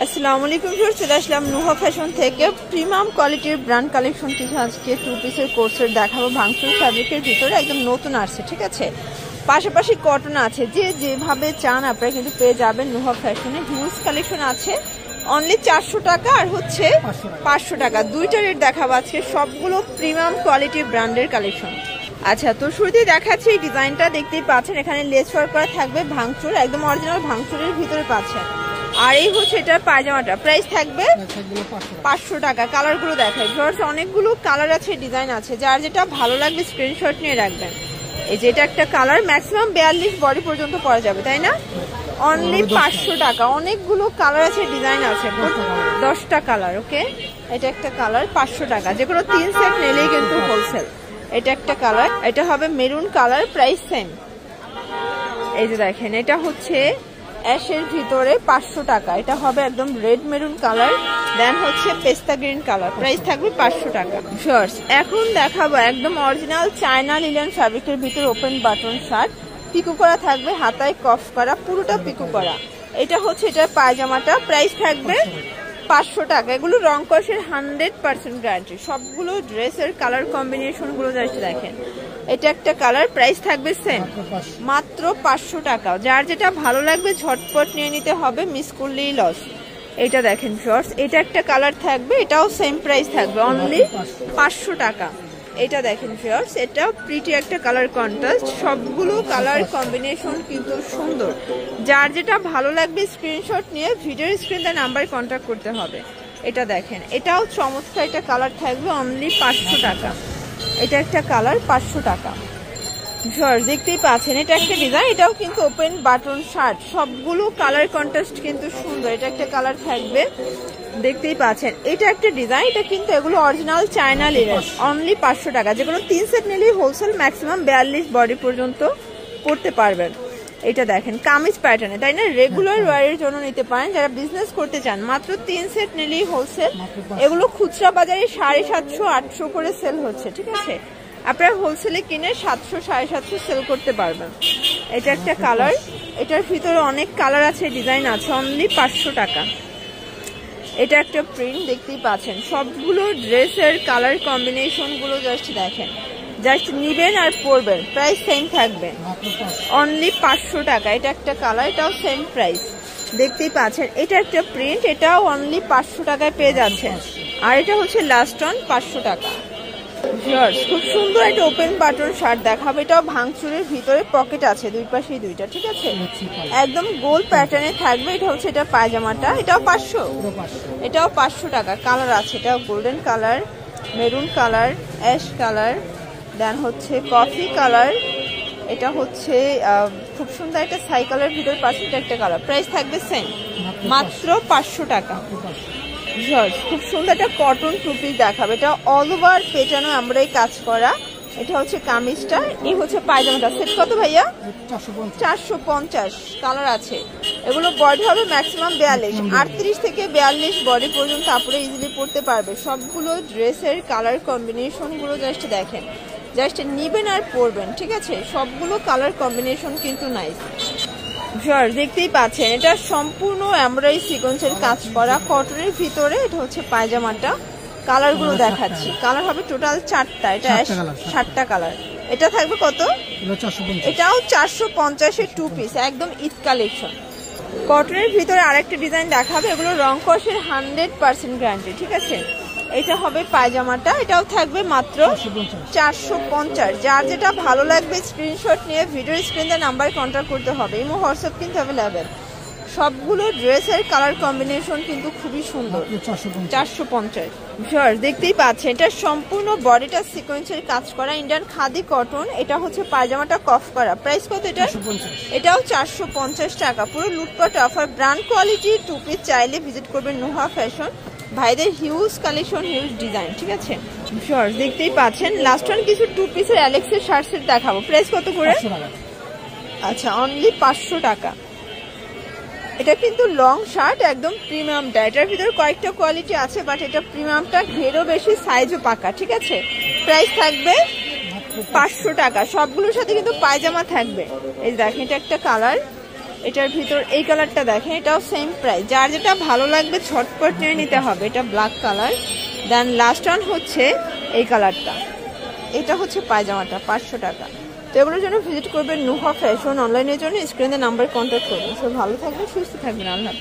আসসালামু আলাইকুম ভিউয়ার্স, চলে আসলাম নুহা ফ্যাশন থেকে প্রিমিয়াম কোয়ালিটির ব্র্যান্ড কালেকশন কিছু আজকে টু পিসের কোর্সের দেখাবো। ভাঙচুর ফ্যাব্রিকের ভিতরে একদম নতুন আসছে, ঠিক আছে। পাশাপাশি কটন আছে, যে যেভাবে চান আপনারা কিন্তু পেয়ে যাবেন নুহা ফ্যাশনে। হিউজ কালেকশন আছে, অনলি 400 টাকা আর হচ্ছে 500 টাকা, দুইটা রেট দেখাবো আজকে। সবগুলো প্রিমিয়াম কোয়ালিটির ব্র্যান্ডের কালেকশন। আচ্ছা, তো শুরুতেই দেখাচ্ছি এই ডিজাইনটা, দেখতেই পাচ্ছেন এখানে লেস ওয়ার্ক করা থাকবে, ভাঙচুর একদম অরিজিনাল ভাঙচুরের ভিতরে পাচ্ছেন। আর এই হচ্ছে এটার পায়জামাটা, প্রাইস থাকবে 500 টাকা। কালার গুলো দেখাই ভিউয়ার্স, অনেকগুলো কালার আছে, ডিজাইন আছে, যার যেটা ভালো লাগবে স্ক্রিনশট নিয়ে রাখবেন। এই যে এটা একটা কালার, ম্যাক্সিমাম 42 বডি পর্যন্ত পরা যাবে, তাই না? অনলি 500 টাকা। অনেকগুলো কালার আছে, ডিজাইন আছে, 10টা কালার। ওকে, এটা একটা কালার 500 টাকা, যে কোনো 3 সেট নিলেই কিন্তু হোলসেল। এটা একটা কালার, এটা হবে মেরুন কালার, প্রাইস সেম। এই যে দেখেন, এটা হচ্ছে অ্যাশের ভিতরে 500 টাকা, এটা হবে একদম রেড মেরুন কালার, দেন হচ্ছে পেস্তা গ্রিন কালার, প্রাইস থাকবে 500 টাকা। শর্টস এখন দেখাবো একদম অরিজিনাল চায়না লিলেন ফ্যাব্রিকের ভিতরে ওপেন বাটন শার্ট, পিকো করা থাকবে, হাতায় কফ করা, পুরোটা পিকো করা। এটা হচ্ছে এটার পায়জামাটা, প্রাইস থাকবে 500 টাকা। এগুলো রং কষের 100% গ্যারান্টি। সবগুলো ড্রেসের কালার কম্বিনেশন গুলো জাস্ট দেখেন। এটা একটা কালার, প্রাইস থাকবে সেম, মাত্র 500 টাকা। যার যেটা ভালো লাগবে ঝটপট নিয়ে নিতে হবে, মিস করলেই লস। এটা দেখেন শর্টস, এটা একটা কালার থাকবে, এটাও সেম প্রাইস থাকবে, অনলি 500 টাকা। এটা দেখেন শর্টস, এটাও প্রিটি একটা কালার কন্ট্রাস্ট, সবগুলো কালার কম্বিনেশন কিন্তু সুন্দর। যার যেটা ভালো লাগবে স্ক্রিনশট নিয়ে ভিডিওর স্ক্রিনে নাম্বারে কন্ট্যাক্ট করতে হবে। এটা দেখেন, এটাও চমৎকার একটা কালার থাকবে, অনলি 500 টাকা। এটা একটা কালার, 500 টাকা। শর্টস দেখতেই পাচ্ছেন, এটা একটা ডিজাইন, এটাও কিন্তু ওপেন বাটন শার্ট, সবগুলো কালার কন্ট্রাস্ট কিন্তু সুন্দর। এটা একটা কালার থাকবে, দেখতেই পাচ্ছেন। এটা একটা ডিজাইন, এটা কিন্তু এগুলো অরিজিনাল চায়না লিনেন, অনলি 500 টাকা। যে কোনো 3 সেট নিলেই হোলসেল, ম্যাক্সিমাম 42 বডি পর্যন্ত পড়তে পারবেন। এটা দেখেন কামিজ প্যাটার্নে, তাই না? রেগুলার ওয়ারের জন্য নিতে পারেন, যারা বিজনেস করতে চান মাত্র 3 সেট নিলেই হোলসেল। এগুলো খুচরা বাজারে 750-800 করে সেল হচ্ছে, ঠিক আছে। আপনারা হোলসেলে কিনে 700 750 সেল করতে পারবেন। এটা একটা কালার, এটার ভিতরে অনেক কালার আছে, ডিজাইন আছে, অনলি 500 টাকা। এটা একটা প্রিন্ট, দেখতেই পাচ্ছেন। সবগুলো ড্রেসের কালার কম্বিনেশন গুলো জাস্ট দেখেন, জাস্ট নিবেন আর পরবেন, প্রাইস সেম থাকবে, অনলি 500 টাকা। এটা একটা কালার, এটাও সেম প্রাইস, দেখতেই পাচ্ছেন। এটা একটা প্রিন্ট, এটাও অনলি 500 টাকায় পেয়ে যাচ্ছেন। আর এটা হচ্ছে লাস্ট অন 500 টাকা। খুব সুন্দর একটা ওপেন বাটন শার্ট দেখাবো, এটাও ভাঙচুরের ভিতরে পকেট আছে, দুই পাশেই দুইটা, ঠিক আছে। একদম গোল প্যাটার্নে থাকবে। এটা হচ্ছে এটা পায়জামাটা, এটাও 500, এটাও 500 টাকা। কালার আছে, এটাও golden colour, maroon colour, ash colour, then হচ্ছে কফি কালার, এটা হচ্ছে খুব সুন্দর একটা সাইকেলের ভিতরে পাশে একটা কালার, প্রাইস থাকবে সেম, মাত্র 500 টাকা। খুব সুন্দর একটা কটন টু পিস দেখাবে, এটা অল ওভার পেটানো আমরাই কাজ করা। এটা হচ্ছে কামিজটা, এই হচ্ছে পায়জামাটা। সেট কত ভাইয়া? 450। কালার আছে, এগুলো বডি হবে ম্যাক্সিমাম 42, 38 থেকে 42 বডি পর্যন্ত আপনারা ইজিলি পড়তে পারবে। সবগুলো ড্রেসের কালার কম্বিনেশন গুলো জাস্ট দেখেন, জাস্ট নিবেন আর পরবেন, ঠিক আছে। সবগুলো কালার কম্বিনেশন কিন্তু নাইস। দেখতেই পাচ্ছেন, এটা সম্পূর্ণ এমব্রয়ডারি সিকোয়েন্সের কাজ করা কটনের ভিতরে। এটা হচ্ছে পায়জামাটা, কালার গুলো দেখাচ্ছি। কালার হবে টোটাল 4টা, এটা 7টা কালার। এটা থাকবে কত? এটাও 450 টু পিস, একদম ঈদ কালেকশন। কটনের ভিতরে আরেকটা ডিজাইন দেখাবে, এগুলো রং কষের 100% গ্যারান্টি, ঠিক আছে। এটা হবে পায়জামাটা, এটাও থাকবে মাত্র 450। যার যেটা ভালো লাগবে স্ক্রিনশট নিয়ে ভিডিওর স্ক্রিনে নাম্বারে কন্ট্যাক্ট করতে হবে। ইমো হোয়াটসঅ্যাপ কিন্তু অ্যাভেলেবেল। সবগুলো ড্রেসের কালার কম্বিনেশন কিন্তু খুবই সুন্দর, 450। দেখতেই পাচ্ছেন, এটা সম্পূর্ণ বডিটা সিকোয়েন্সের কাজ করা, ইন্ডিয়ান খাদি কটন। এটা হচ্ছে পায়জামাটা কফ করা, প্রাইস কত এটা? এটাও 450 টাকা। পুরো লুটপাট offer, brand quality two piece চাইলে ভিজিট করবেন নুহা ফ্যাশন। ভাইদের হিউজ কালেকশন, হিউজ ডিজাইন, ঠিক আছে। দেখতেই পাচ্ছেন, লাস্ট ওয়ান কিছু টু পিসের অ্যালেক্সের শার্ট সেট দেখাবো, প্রাইস কত করে? আচ্ছা, অনলি 500 টাকা। এটা কিন্তু লং শার্ট, একদম প্রিমিয়ামটা। এটার ভিতরে কয়েকটা কোয়ালিটি আছে, বাট এটা প্রিমিয়ামটা, ঘেরও বেশি, সাইজও পাকা, ঠিক আছে। প্রাইস থাকবে 500 টাকা। সবগুলোর সাথে কিন্তু পায়জামা থাকবে। এই দেখেন, এটা একটা কালার, এটার ভিতর এই কালারটা দেখেন, এটাও সেম প্রাইস, যার যেটা ভালো লাগবে ঝটপট নিয়ে নিতে হবে। এটা ব্ল্যাক কালার। দেন লাস্ট ওয়ান হচ্ছে এই কালারটা, এটা হচ্ছে পায়জামাটা 500 টাকা। তো এগুলোর জন্য ভিজিট করবেন নুহা ফ্যাশন। অনলাইনের জন্য স্ক্রিনে নাম্বার কন্ট্যাক্ট করবেন। সব ভালো থাকবেন, সুস্থ থাকবেন, আল্লাহ।